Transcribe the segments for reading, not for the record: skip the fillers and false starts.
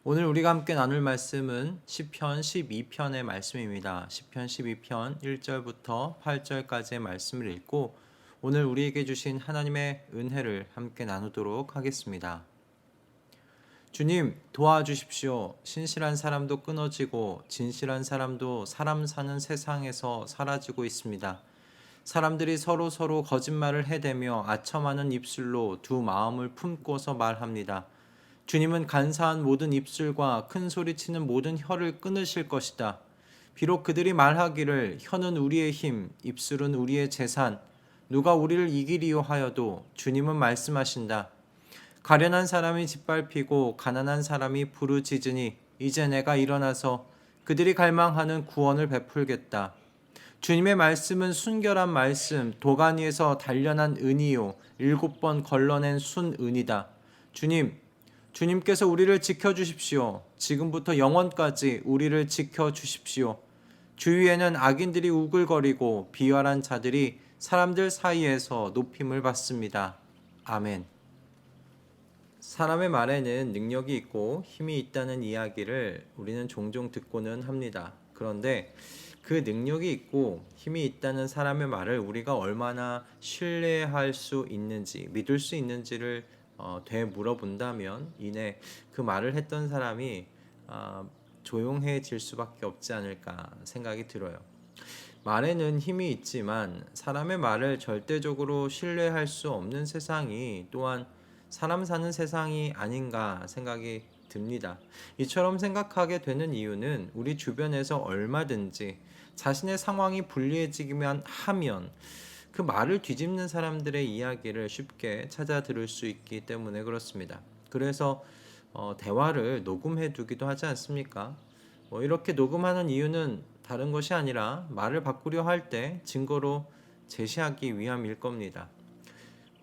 오늘 우리가 함께 나눌 말씀은 시편 12편의 말씀입니다. 시편 12편 1절부터 8절까지의 말씀을 읽고 오늘 우리에게 주신 하나님의 은혜를 함께 나누도록 하겠습니다. 주님, 도와주십시오. 신실한 사람도 끊어지고 진실한 사람도 사람 사는 세상에서 사라지고 있습니다. 사람들이 서로 거짓말을 해대며 아첨하는 입술로 두 마음을 품고서 말합니다. 주님은 간사한 모든 입술과 큰 소리치는 모든 혀를 끊으실 것이다. 비록 그들이 말하기를 혀는 우리의 힘, 입술은 우리의 재산, 누가 우리를 이기리요 하여도 주님은 말씀하신다. 가련한 사람이 짓밟히고 가난한 사람이 부르짖으니 이제 내가 일어나서 그들이 갈망하는 구원을 베풀겠다. 주님의 말씀은 순결한 말씀, 도가니에서 단련한 은이요 7번 걸러낸 순은이다. 주님께서 우리를 지켜주십시오. 지금부터 영원까지 우리를 지켜주십시오. 주위에는 악인들이 우글거리고 비열한 자들이 사람들 사이에서 높임을 받습니다. 아멘. 사람의 말에는 능력이 있고 힘이 있다는 이야기를 우리는 종종 듣고는 합니다. 그런데 그 능력이 있고 힘이 있다는 사람의 말을 우리가 얼마나 신뢰할 수 있는지, 믿을 수 있는지를 되물어본다면 이내 그 말을 했던 사람이 조용해질 수밖에 없지 않을까 생각이 들어요. 말에는 힘이 있지만 사람의 말을 절대적으로 신뢰할 수 없는 세상이 또한 사람 사는 세상이 아닌가 생각이 듭니다. 이처럼 생각하게 되는 이유는 우리 주변에서 얼마든지 자신의 상황이 불리해지기만 하면 그 말을 뒤집는 사람들의 이야기를 쉽게 찾아 들을 수 있기 때문에 그렇습니다. 그래서 대화를 녹음해 두기도 하지 않습니까? 이렇게 녹음하는 이유는 다른 것이 아니라 말을 바꾸려 할 때 증거로 제시하기 위함일 겁니다.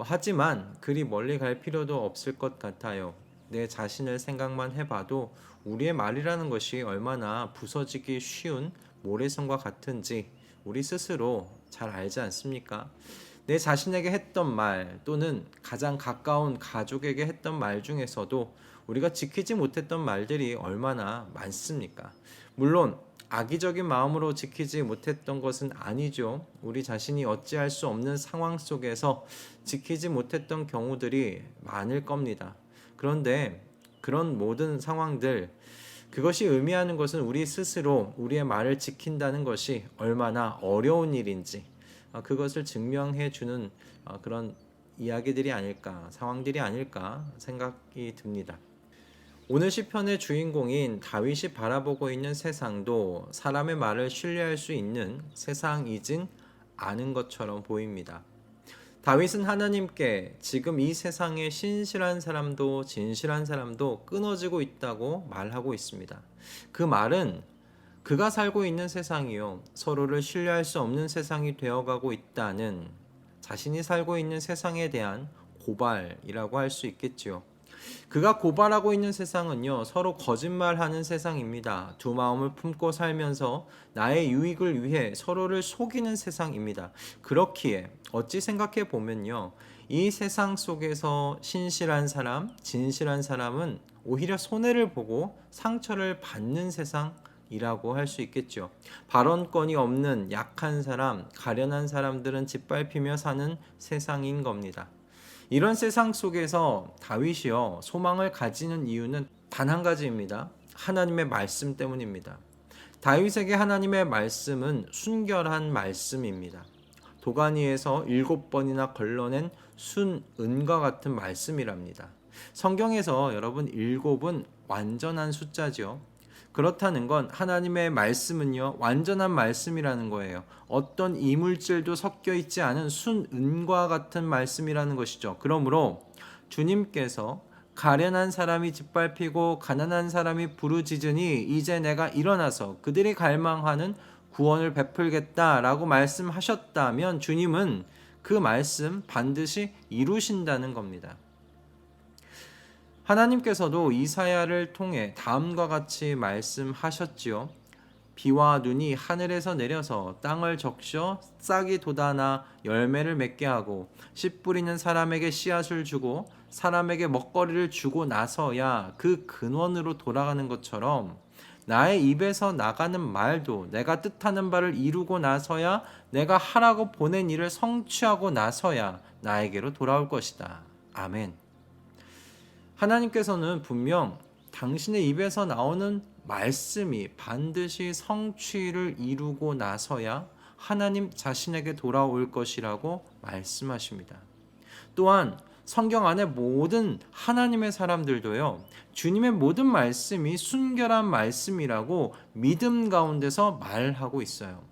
하지만 그리 멀리 갈 필요도 없을 것 같아요. 내 자신을 생각만 해봐도 우리의 말이라는 것이 얼마나 부서지기 쉬운 모래성과 같은지 우리 스스로 잘 알지 않습니까? 내 자신에게 했던 말 또는 가장 가까운 가족에게 했던 말 중에서도 우리가 지키지 못했던 말들이 얼마나 많습니까? 물론 악의적인 마음으로 지키지 못했던 것은 아니죠. 우리 자신이 어찌할 수 없는 상황 속에서 지키지 못했던 경우들이 많을 겁니다. 그런데 그런 모든 상황들, 그것이 의미하는 것은 우리 스스로 우리의 말을 지킨다는 것이 얼마나 어려운 일인지 그것을 증명해 주는 그런 이야기들이 아닐까, 상황들이 아닐까 생각이 듭니다. 오늘 시편의 주인공인 다윗이 바라보고 있는 세상도 사람의 말을 신뢰할 수 있는 세상이진 않은 것처럼 보입니다. 다윗은 하나님께 지금 이 세상에 신실한 사람도 진실한 사람도 끊어지고 있다고 말하고 있습니다. 그 말은 그가 살고 있는 세상이요 서로를 신뢰할 수 없는 세상이 되어가고 있다는 자신이 살고 있는 세상에 대한 고발이라고 할 수 있겠지요. 그가 고발하고 있는 세상은요 서로 거짓말하는 세상입니다. 두 마음을 품고 살면서 나의 유익을 위해 서로를 속이는 세상입니다. 그렇기에 어찌 생각해 보면요 이 세상 속에서 신실한 사람, 진실한 사람은 오히려 손해를 보고 상처를 받는 세상이라고 할 수 있겠죠. 발언권이 없는 약한 사람, 가련한 사람들은 짓밟히며 사는 세상인 겁니다. 이런 세상 속에서 다윗이요 소망을 가지는 이유는 단 한 가지입니다. 하나님의 말씀 때문입니다. 다윗에게 하나님의 말씀은 순결한 말씀입니다. 도가니에서 7번이나 걸러낸 순은과 같은 말씀이랍니다. 성경에서 여러분 7은 완전한 숫자죠. 그렇다는 건 하나님의 말씀은요 완전한 말씀이라는 거예요. 어떤 이물질도 섞여 있지 않은 순은과 같은 말씀이라는 것이죠. 그러므로 주님께서 가련한 사람이 짓밟히고 가난한 사람이 부르짖으니 이제 내가 일어나서 그들이 갈망하는 구원을 베풀겠다라고 말씀하셨다면 주님은 그 말씀 반드시 이루신다는 겁니다. 하나님께서도 이사야를 통해 다음과 같이 말씀하셨지요. 비와 눈이 하늘에서 내려서 땅을 적셔 싹이 돋아나 열매를 맺게 하고 씨 뿌리는 사람에게 씨앗을 주고 사람에게 먹거리를 주고 나서야 그 근원으로 돌아가는 것처럼 나의 입에서 나가는 말도 내가 뜻하는 바를 이루고 나서야 내가 하라고 보낸 일을 성취하고 나서야 나에게로 돌아올 것이다. 아멘. 하나님께서는 분명 당신의 입에서 나오는 말씀이 반드시 성취를 이루고 나서야 하나님 자신에게 돌아올 것이라고 말씀하십니다. 또한 성경 안에 모든 하나님의 사람들도요, 주님의 모든 말씀이 순결한 말씀이라고 믿음 가운데서 말하고 있어요.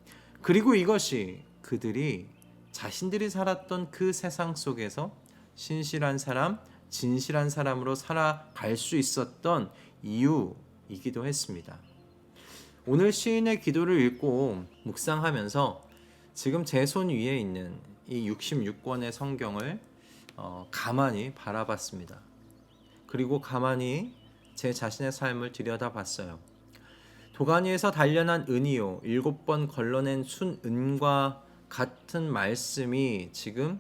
그리고 이것이 그들이 자신들이 살았던 그 세상 속에서 신실한 사람, 진실한 사람으로 살아갈 수 있었던 이유이기도 했습니다. 오늘 시인의 기도를 읽고 묵상하면서 지금 제 손 위에 있는 이 66권의 성경을 가만히 바라봤습니다. 그리고 가만히 제 자신의 삶을 들여다봤어요. 도가니에서 단련한 은이요 7번 걸러낸 순은과 같은 말씀이 지금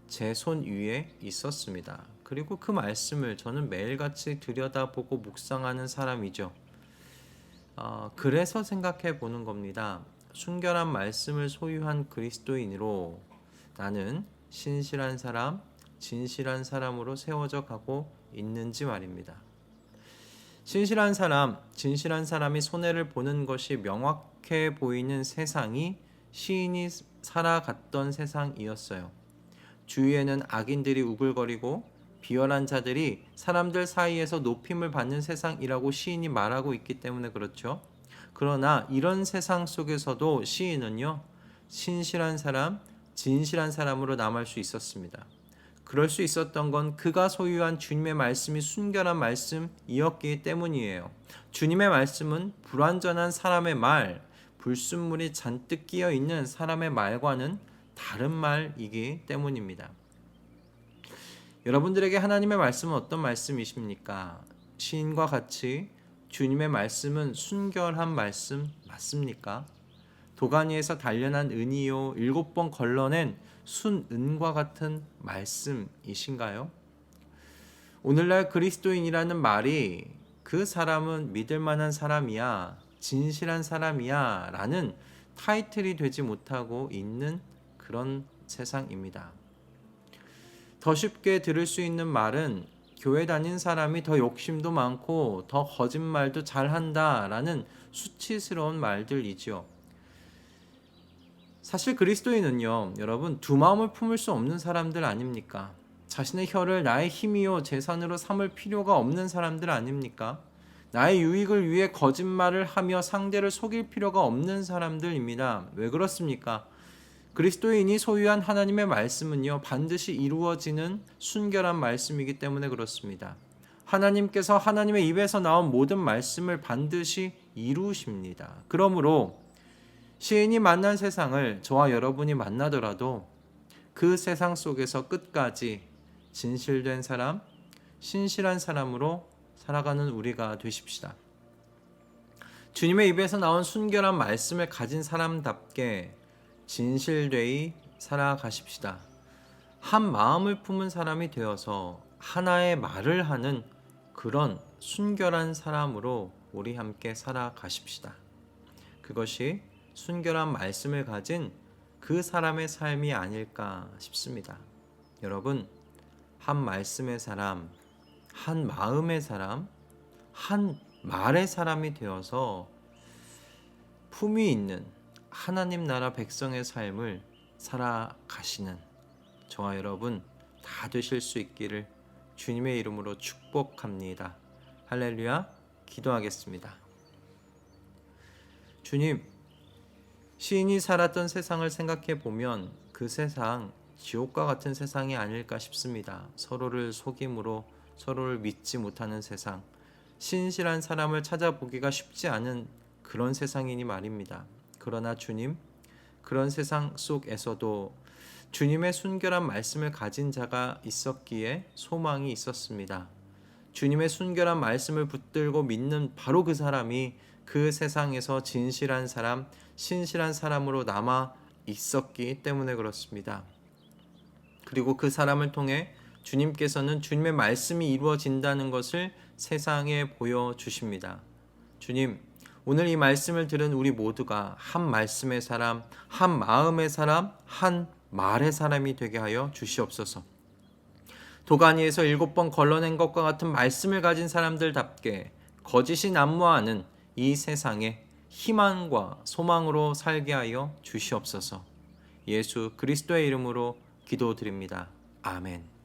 제 손 위에 있었습니다. 그리고 그 말씀을 저는 매일같이 들여다보고 묵상하는 사람이죠. 그래서 생각해 보는 겁니다. 순결한 말씀을 소유한 그리스도인으로 나는 신실한 사람, 진실한 사람으로 세워져 가고 있는지 말입니다. 신실한 사람, 진실한 사람이 손해를 보는 것이 명확해 보이는 세상이 시인이 살아갔던 세상이었어요. 주위에는 악인들이 우글거리고 비열한 자들이 사람들 사이에서 높임을 받는 세상이라고 시인이 말하고 있기 때문에 그렇죠. 그러나 이런 세상 속에서도 시인은요, 신실한 사람, 진실한 사람으로 남을 수 있었습니다. 그럴 수 있었던 건 그가 소유한 주님의 말씀이 순결한 말씀이었기 때문이에요. 주님의 말씀은 불완전한 사람의 말, 불순물이 잔뜩 끼어 있는 사람의 말과는 다른 말이기 때문입니다. 여러분들에게 하나님의 말씀은 어떤 말씀이십니까? 시인과 같이 주님의 말씀은 순결한 말씀 맞습니까? 도가니에서 단련한 은이요 7번 걸러낸 순은과 같은 말씀이신가요? 오늘날 그리스도인이라는 말이 그 사람은 믿을 만한 사람이야, 진실한 사람이야 라는 타이틀이 되지 못하고 있는 그런 세상입니다. 더 쉽게 들을 수 있는 말은 교회 다닌 사람이 더 욕심도 많고 더 거짓말도 잘한다 라는 수치스러운 말들이죠. 사실 그리스도인은요, 여러분 두 마음을 품을 수 없는 사람들 아닙니까? 자신의 혀를 나의 힘이요 재산으로 삼을 필요가 없는 사람들 아닙니까? 나의 유익을 위해 거짓말을 하며 상대를 속일 필요가 없는 사람들입니다. 왜 그렇습니까? 그리스도인이 소유한 하나님의 말씀은요, 반드시 이루어지는 순결한 말씀이기 때문에 그렇습니다. 하나님께서 하나님의 입에서 나온 모든 말씀을 반드시 이루십니다. 그러므로 시인이 만난 세상을 저와 여러분이 만나더라도 그 세상 속에서 끝까지 진실된 사람, 신실한 사람으로 살아가는 우리가 되십시다. 주님의 입에서 나온 순결한 말씀을 가진 사람답게 진실되이 살아가십시다. 한 마음을 품은 사람이 되어서 하나의 말을 하는 그런 순결한 사람으로 우리 함께 살아가십시다. 그것이 순결한 말씀을 가진 그 사람의 삶이 아닐까 싶습니다. 여러분, 한 말씀의 사람, 한 마음의 사람, 한 말의 사람이 되어서 품위 있는 하나님 나라 백성의 삶을 살아가시는 저와 여러분 다 되실 수 있기를 주님의 이름으로 축복합니다. 할렐루야. 기도하겠습니다. 주님, 시인이 살았던 세상을 생각해 보면 그 세상 지옥과 같은 세상이 아닐까 싶습니다. 서로를 속임으로 서로를 믿지 못하는 세상, 신실한 사람을 찾아보기가 쉽지 않은 그런 세상이니 말입니다. 그러나 주님, 그런 세상 속에서도 주님의 순결한 말씀을 가진 자가 있었기에 소망이 있었습니다. 주님의 순결한 말씀을 붙들고 믿는 바로 그 사람이 그 세상에서 진실한 사람, 신실한 사람으로 남아 있었기 때문에 그렇습니다. 그리고 그 사람을 통해 주님께서는 주님의 말씀이 이루어진다는 것을 세상에 보여주십니다. 주님, 오늘 이 말씀을 들은 우리 모두가 한 말씀의 사람, 한 마음의 사람, 한 말의 사람이 되게 하여 주시옵소서. 도가니에서 7번 걸러낸 것과 같은 말씀을 가진 사람들답게 거짓이 난무하는 이 세상에 희망과 소망으로 살게 하여 주시옵소서. 예수 그리스도의 이름으로 기도드립니다. 아멘.